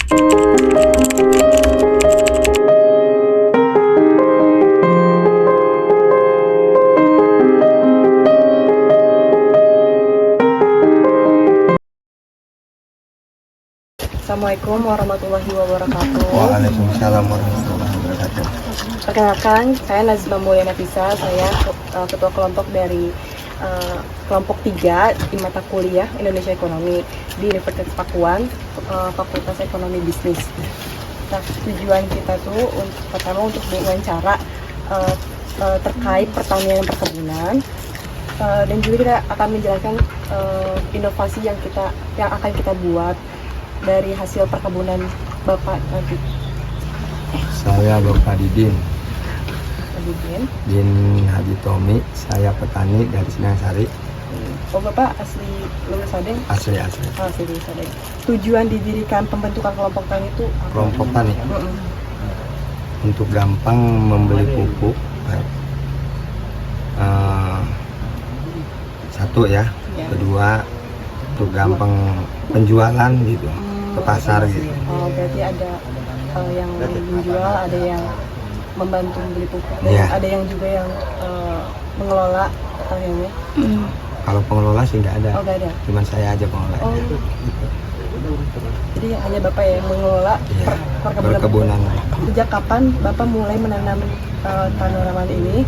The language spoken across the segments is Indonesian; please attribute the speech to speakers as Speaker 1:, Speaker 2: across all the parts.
Speaker 1: Assalamualaikum warahmatullahi wabarakatuh.
Speaker 2: Waalaikumsalam warahmatullahi wabarakatuh.
Speaker 1: Perkenalkan, saya Nazma Mulia Nafisa. Saya ketua kelompok dari kelompok 3 di mata kuliah Indonesia Ekonomi di Universitas Pakuan, Fakultas Ekonomi Bisnis. Nah, tujuan kita tuh pertama untuk diwawancara terkait pertanian dan perkebunan, dan juga kita akan menjelaskan inovasi yang akan kita buat dari hasil perkebunan Bapak nanti.
Speaker 2: Saya Bapak Didin
Speaker 1: Didin
Speaker 2: Haji Tomi. Saya petani dari Singasari.
Speaker 1: Oh, Bapak asli lulus Sadeng?
Speaker 2: Asli.
Speaker 1: Asli lulus Sadeng. Tujuan didirikan pembentukan kelompok tani itu apa?
Speaker 2: Kelompok tani untuk gampang membeli pupuk. Satu ya. Kedua, untuk gampang penjualan gitu ke pasar gitu.
Speaker 1: Oh, berarti ada yang menjual, ada yang membantu beli pupuk, dan ada yang juga yang mengelola pertaniannya.
Speaker 2: Kalau pengelola sih nggak ada.
Speaker 1: Oh, nggak ada.
Speaker 2: Cuman saya aja pengelola.
Speaker 1: Oh. Jadi hanya Bapak yang mengelola
Speaker 2: perkebunan.
Speaker 1: Sejak kapan Bapak mulai menanam tanaman ini?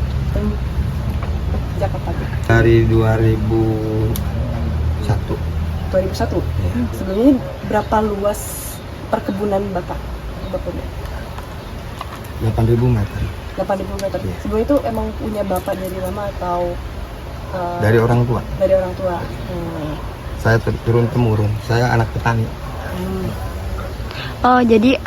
Speaker 1: Sejak kapan?
Speaker 2: Dari 2001.
Speaker 1: 2001.
Speaker 2: Ya.
Speaker 1: Sebelumnya berapa luas perkebunan Bapak?
Speaker 2: 8.000 meter.
Speaker 1: 8.000 meter.
Speaker 2: Ya.
Speaker 1: Sebelum itu emang punya Bapak dari lama atau
Speaker 2: Dari orang tua.
Speaker 1: Dari orang tua.
Speaker 2: Saya turun temurun. Saya anak petani.
Speaker 3: Oh, jadi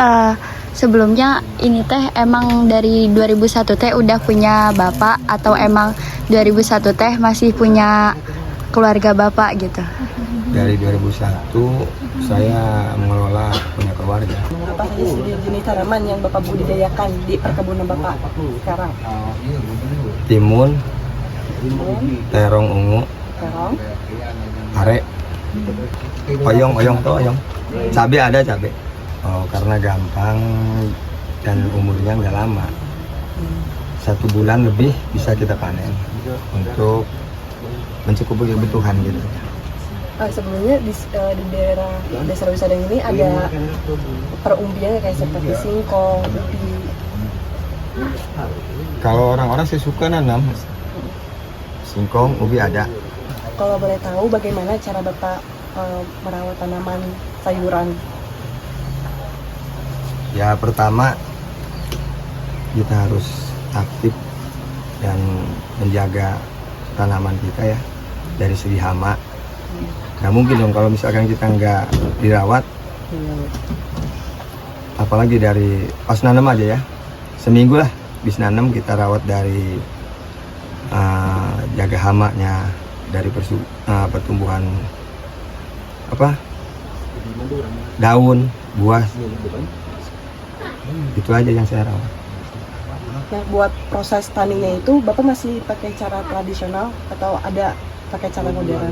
Speaker 3: sebelumnya ini teh emang dari 2001 teh udah punya bapak atau emang 2001 teh masih punya keluarga bapak gitu?
Speaker 2: Dari 2001 saya mengelola punya keluarga.
Speaker 1: Apa saja jenis tanaman yang Bapak budidayakan di perkebunan Bapak sekarang?
Speaker 2: Timun, terong ungu,
Speaker 1: Terong,
Speaker 2: are, oyong tuh oyong. Cabe ada cabe. Oh, karena gampang dan umurnya nggak lama. 1 bulan lebih bisa kita panen untuk mencukupi kebutuhan gitu.
Speaker 1: sebelumnya di daerah Desa Wisata ini ada perumbian kayak seperti singkong, ubi.
Speaker 2: Kalau orang-orang sih suka nanam singkong, ubi ada.
Speaker 1: Kalau boleh tahu bagaimana cara Bapak merawat tanaman sayuran?
Speaker 2: Ya pertama kita harus aktif dan menjaga tanaman kita ya dari segi hama. Nah mungkin dong kalau misalkan kita nggak dirawat, apalagi dari pas nanam aja ya, seminggu lah bisa nanam kita rawat dari jaga hamanya, dari pertumbuhan daun, buah, itu aja yang saya rawat.
Speaker 1: Nah, buat proses taninya itu Bapak masih pakai cara tradisional atau ada pakai cara modern?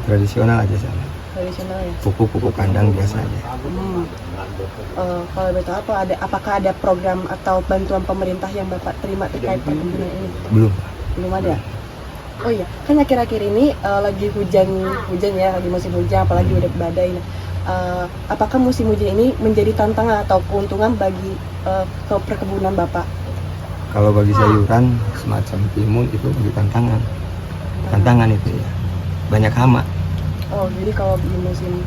Speaker 2: Tradisional aja saya.
Speaker 1: Tradisional ya.
Speaker 2: Pupuk kandang biasa aja.
Speaker 1: Kalau betul apakah ada program atau bantuan pemerintah yang Bapak terima terkait perkebunan ini? Belum ada. Oh iya, kan akhir-akhir ini lagi hujan ya, lagi musim hujan, apalagi udah badai. Apakah musim hujan ini menjadi tantangan atau keuntungan bagi ke perkebunan Bapak?
Speaker 2: Kalau bagi sayuran semacam timun itu bagi tantangan itu ya, banyak hama.
Speaker 1: Oh, jadi kalau di musim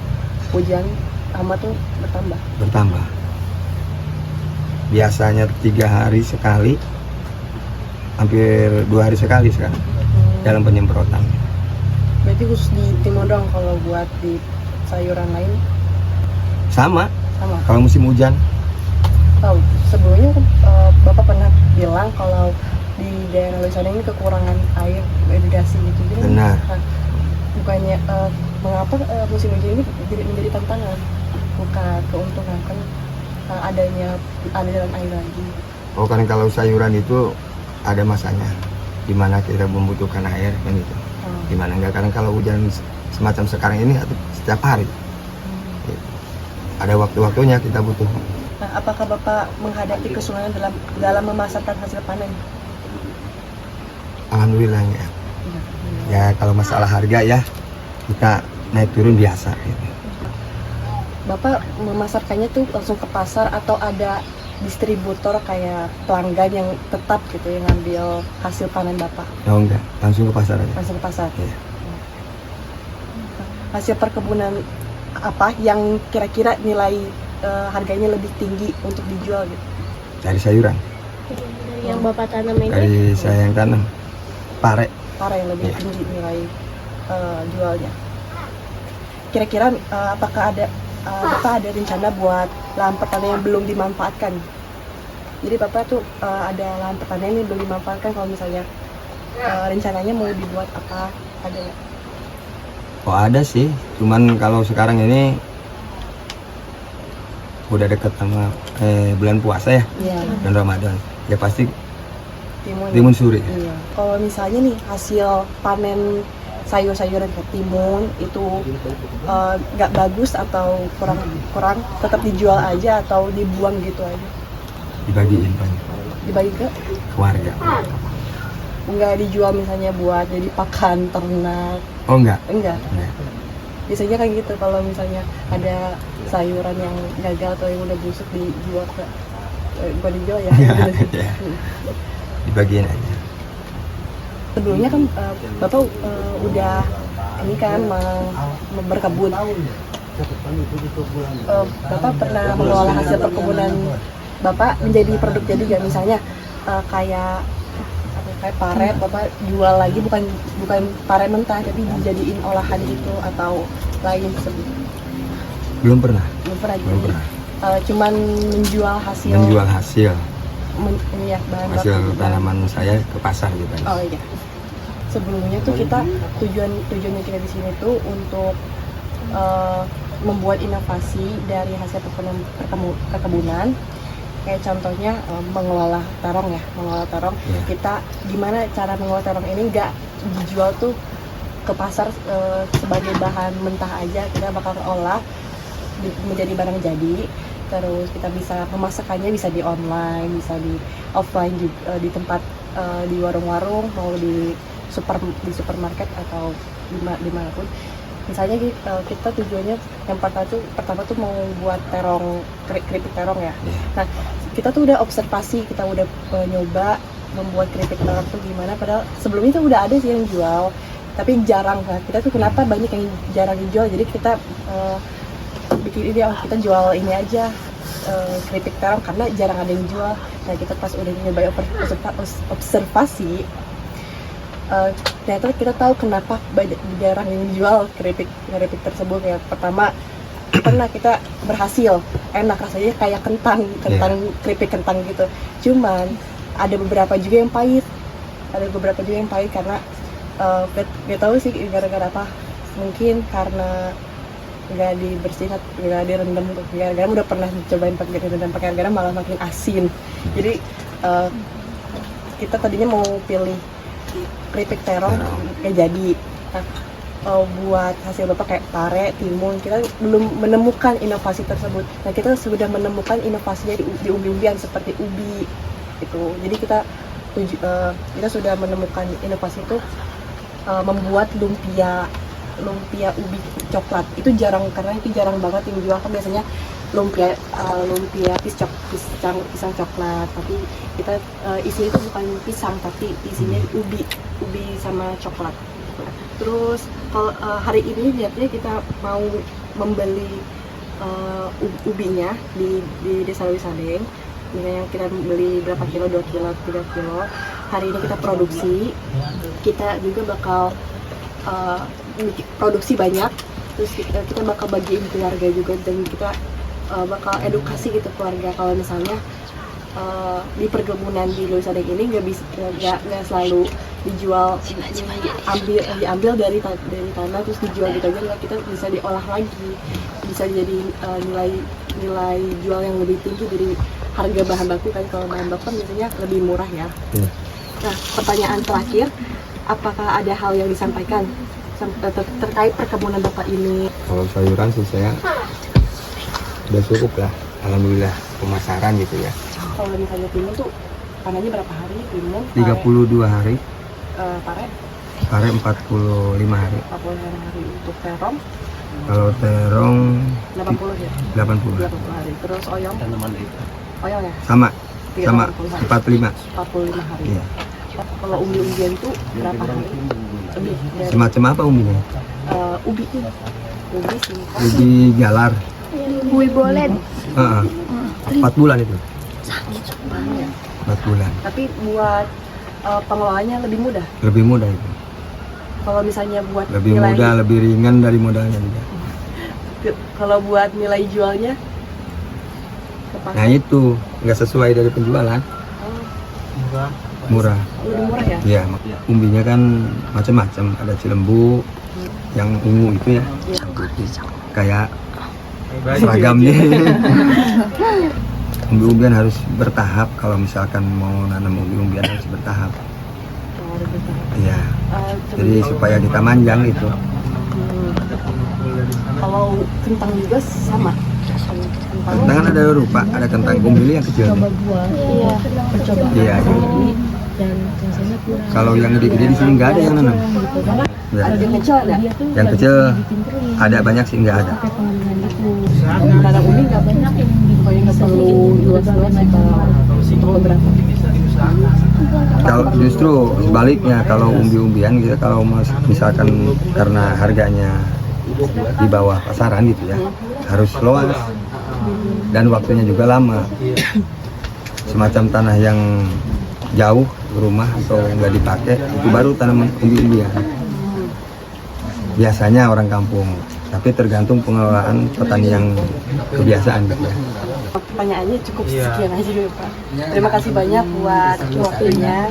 Speaker 1: hujan hama tuh bertambah.
Speaker 2: Biasanya 3 hari sekali, hampir 2 hari sekali sekarang dalam penyemprotan.
Speaker 1: Berarti khusus di timun dong, kalau buat di sayuran lain
Speaker 2: Sama.
Speaker 1: Kalau
Speaker 2: musim hujan.
Speaker 1: Tahu sebelumnya Bapak pernah bilang kalau di daerah Wisata ini kekurangan air irigasi gitu.
Speaker 2: Benar.
Speaker 1: Bukannya mengapa musim hujan ini menjadi tantangan, bukan keuntungan kan adanya aliran air lagi.
Speaker 2: Oh, kan kalau sayuran itu ada masanya di mana kita membutuhkan air kan gitu. Gimana enggak, karena kalau hujan semacam sekarang ini setiap hari. ada waktu-waktunya kita butuh.
Speaker 1: Nah, apakah Bapak menghadapi kesulitan dalam memasarkan hasil panen?
Speaker 2: Alhamdulillah ya. Ya kalau masalah harga ya kita naik turun biasa gitu.
Speaker 1: Bapak memasarkannya tuh langsung ke pasar atau ada distributor kayak pelanggan yang tetap gitu yang ngambil hasil panen Bapak?
Speaker 2: Oh enggak, langsung ke pasar aja.
Speaker 1: Langsung ke pasar.
Speaker 2: Iya.
Speaker 1: Hasil perkebunan apa yang kira-kira nilai harganya lebih tinggi untuk dijual gitu?
Speaker 2: Dari sayuran,
Speaker 4: Dari yang Bapak tanam ini
Speaker 2: dari saya yang tanam pare.
Speaker 1: Pare yang lebih
Speaker 2: Iya.
Speaker 1: tinggi nilai jualnya. Kira-kira apakah Bapak ada rencana buat lahan pertanian yang belum dimanfaatkan? Jadi Bapak tuh ada lahan pertanian yang belum dimanfaatkan, kalau misalnya rencananya mau dibuat apa, ada nggak?
Speaker 2: Oh ada sih, cuman kalau sekarang ini udah deket sama bulan puasa ya
Speaker 1: Iya,
Speaker 2: dan Ramadan, ya pasti
Speaker 1: timun.
Speaker 2: timun suri.
Speaker 1: Iya. Kalau misalnya nih hasil panen sayur-sayuran kayak timun itu nggak bagus atau kurang tetap dijual aja atau dibuang gitu aja?
Speaker 2: Dibagiin banyak
Speaker 1: Dibagi ke?
Speaker 2: keluarga.
Speaker 1: Nggak dijual misalnya buat jadi pakan ternak?
Speaker 2: Oh enggak,
Speaker 1: Enggak.
Speaker 2: enggak.
Speaker 1: Biasanya kayak gitu kalau misalnya ada sayuran yang gagal atau yang udah busuk dijual ke bukan dijual ya.
Speaker 2: Ya, dibagiin aja.
Speaker 1: Sebelumnya kan Bapak udah ini kan berkebun. Bapak pernah mengolah hasil perkebunan Bapak menjadi produk jadi nggak, misalnya kayak pare Bapak jual lagi, bukan pare mentah tapi dijadiin olahan gitu atau lain sebut?
Speaker 2: Belum pernah,
Speaker 1: Belum pernah.
Speaker 2: belum
Speaker 1: Jadi,
Speaker 2: pernah.
Speaker 1: cuman menjual hasil
Speaker 2: Menjual hasil
Speaker 1: ini ya, bahan
Speaker 2: hasil
Speaker 1: baku.
Speaker 2: tanaman saya ke pasar gitu.
Speaker 1: Oh iya. Sebelumnya tuh kita tujuannya kita di sini tuh untuk membuat inovasi dari hasil perkebunan. Kayak contohnya mengelola terong ya, mengelola terong.
Speaker 2: Iya.
Speaker 1: Kita gimana cara mengelola terong ini nggak dijual tuh ke pasar sebagai bahan mentah aja, kita bakal olah menjadi barang jadi. Terus kita bisa memasakkannya bisa di online, bisa di offline juga, di tempat di warung-warung, mau di supermarket atau dimanapun. Misalnya kita tujuannya yang pertama tuh mau buat keripik terong ya.
Speaker 2: Iya.
Speaker 1: Nah, kita tuh udah observasi, kita udah nyoba membuat keripik terong tuh gimana, padahal sebelumnya tuh udah ada sih yang jual, tapi jarang kan. Kita tuh kenapa banyak yang jarang dijual, jadi kita bikin ide, kita jual ini aja, keripik terong, karena jarang ada yang jual. Nah, kita pas udah nyoba observasi, ternyata kita tahu kenapa jarang yang jual keripik tersebut ya. Pertama, karena kita berhasil, enak rasanya kayak kentang keripik kentang gitu. Cuman ada beberapa juga yang pahit, karena nggak tahu sih gara-gara apa. Mungkin karena nggak dibersihin, nggak direndam, gara-gara udah pernah cobain pakai direndam pakai garam malah makin asin. Jadi kita tadinya mau pilih keripik terong kayak jadi. Nah, buat hasil Bapak kayak pare, timun, kita belum menemukan inovasi tersebut. Nah, kita sudah menemukan inovasinya di umbi-umbian seperti ubi itu. Jadi kita sudah menemukan inovasi itu, membuat lumpia ubi coklat. Itu jarang, karena itu jarang banget yang dijual, kan biasanya lumpia pisang coklat, tapi kita isinya itu bukan pisang tapi isinya ubi sama coklat. Terus kalau hari ini lihatnya kita mau membeli ubinya di Desa Lewisadeng. Yang kita beli berapa kilo, 2 kilo, 3 kilo. Hari ini kita produksi, kita juga bakal produksi banyak, terus kita bakal bagiin keluarga juga, dan kita bakal edukasi gitu keluarga kalau misalnya di perkebunan di Lewisadeng ini nggak selalu dijual, diambil dari tanah terus dijual gitu aja, nggak, kita bisa diolah lagi, bisa jadi nilai jual yang lebih tinggi dari harga bahan baku kan. Kalau bahan baku kan biasanya lebih murah ya. Nah, pertanyaan terakhir, apakah ada hal yang disampaikan terkait perkebunan Bapak ini?
Speaker 2: Kalau sayuran sih saya sudah cukup lah, alhamdulillah pemasaran gitu ya.
Speaker 1: Kalau misalnya timun tuh panennya berapa hari? Timun
Speaker 2: 32 hari,
Speaker 1: pare
Speaker 2: pare 45 hari.
Speaker 1: 45 hari. Untuk terong
Speaker 2: Kalau terong
Speaker 1: 80 ya?
Speaker 2: 80
Speaker 1: 80 hari. Terus oyong? Oyong ya?
Speaker 2: sama,
Speaker 1: Tiga
Speaker 2: sama
Speaker 1: 80 hari.
Speaker 2: 45.
Speaker 1: 45 hari.
Speaker 2: Iya.
Speaker 1: Kalau umbi-umbian itu berapa hari? Lebih dari
Speaker 2: Semacam apa umbinya?
Speaker 1: ubi singkong.
Speaker 2: Ubi galar.
Speaker 3: Bui bolen.
Speaker 2: 4 bulan itu.
Speaker 1: Ya.
Speaker 2: 4 bulan.
Speaker 1: Tapi buat pengelolaannya lebih mudah.
Speaker 2: Lebih mudah itu.
Speaker 1: Kalau misalnya buat
Speaker 2: Lebih
Speaker 1: nilai,
Speaker 2: mudah, lebih ringan dari modalnya juga.
Speaker 1: kalau buat nilai jualnya kepake
Speaker 2: Nah itu nggak sesuai dari penjualan, murah.
Speaker 1: lebih murah ya?
Speaker 2: Iya, umbinya kan macam-macam. Ada cilembu, yang ungu itu ya, kayak seragamnya. Umbi-umbian harus bertahap. Kalau misalkan mau nanam umbi-umbian harus bertahap.
Speaker 1: Oh, lebih murah.
Speaker 2: Iya. Jadi supaya kita manjang itu.
Speaker 1: Kalau kentang juga sama.
Speaker 2: Kentang kan ada rupa, ada kentang kumbili yang kecil.
Speaker 3: Iya.
Speaker 2: Iya. Kalau yang gede-gede di sini nggak ada yang nanam. Ya.
Speaker 1: Yang kecil ada.
Speaker 2: Yang kecil ada banyak sih nggak ada.
Speaker 1: Nanam ubi nggak banyak. Pokoknya nggak perlu luas-luas atau berapa?
Speaker 2: Kalau justru sebaliknya, kalau umbi-umbian gitu, kalau misalkan karena harganya di bawah pasaran gitu ya, harus luas dan waktunya juga lama. Semacam tanah yang jauh rumah atau nggak dipakai itu baru tanaman umbi-umbian. Biasanya orang kampung, tapi tergantung pengelolaan petani yang kebiasaan gitu ya.
Speaker 1: Pertanyaannya cukup sekian aja dulu Pak. Terima kasih banyak buat waktunya.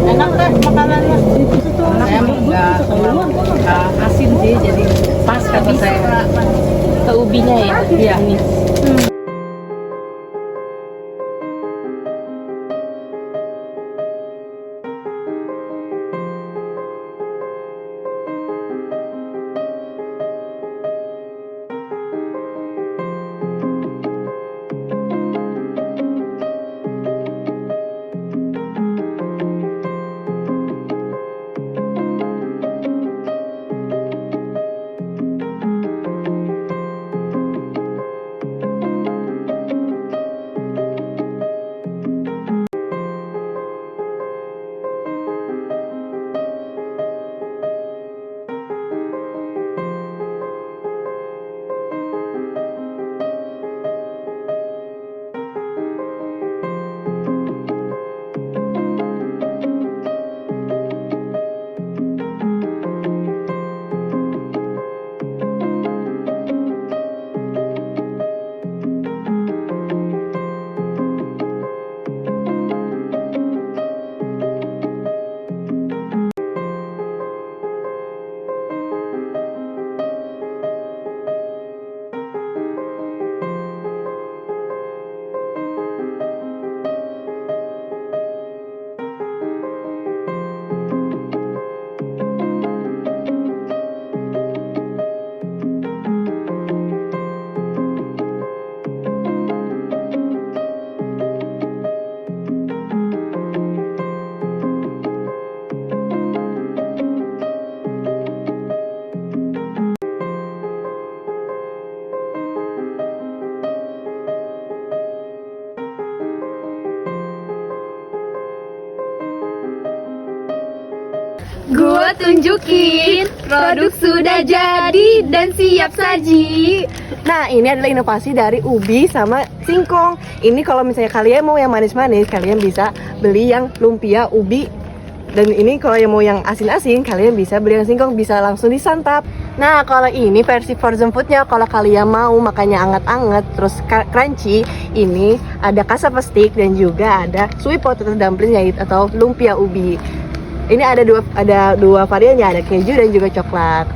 Speaker 1: Enak teh makanannya. Saya enggak terlalu asin sih, jadi pas kata saya. Ke ubinya ya? Iya. Ini.
Speaker 3: tunjukin, produk sudah jadi dan siap saji.
Speaker 1: Nah, ini adalah inovasi dari ubi sama singkong. Ini kalau misalnya kalian mau yang manis-manis, kalian bisa beli yang lumpia ubi. Dan ini kalau yang mau yang asin-asin, kalian bisa beli yang singkong, bisa langsung disantap. Nah, kalau ini versi frozen foodnya, kalau kalian mau makannya anget-anget, terus crunchy, ini ada cassava stick dan juga ada sweet potato dumpling atau lumpia ubi. Ini ada dua variannya, ada keju dan juga coklat.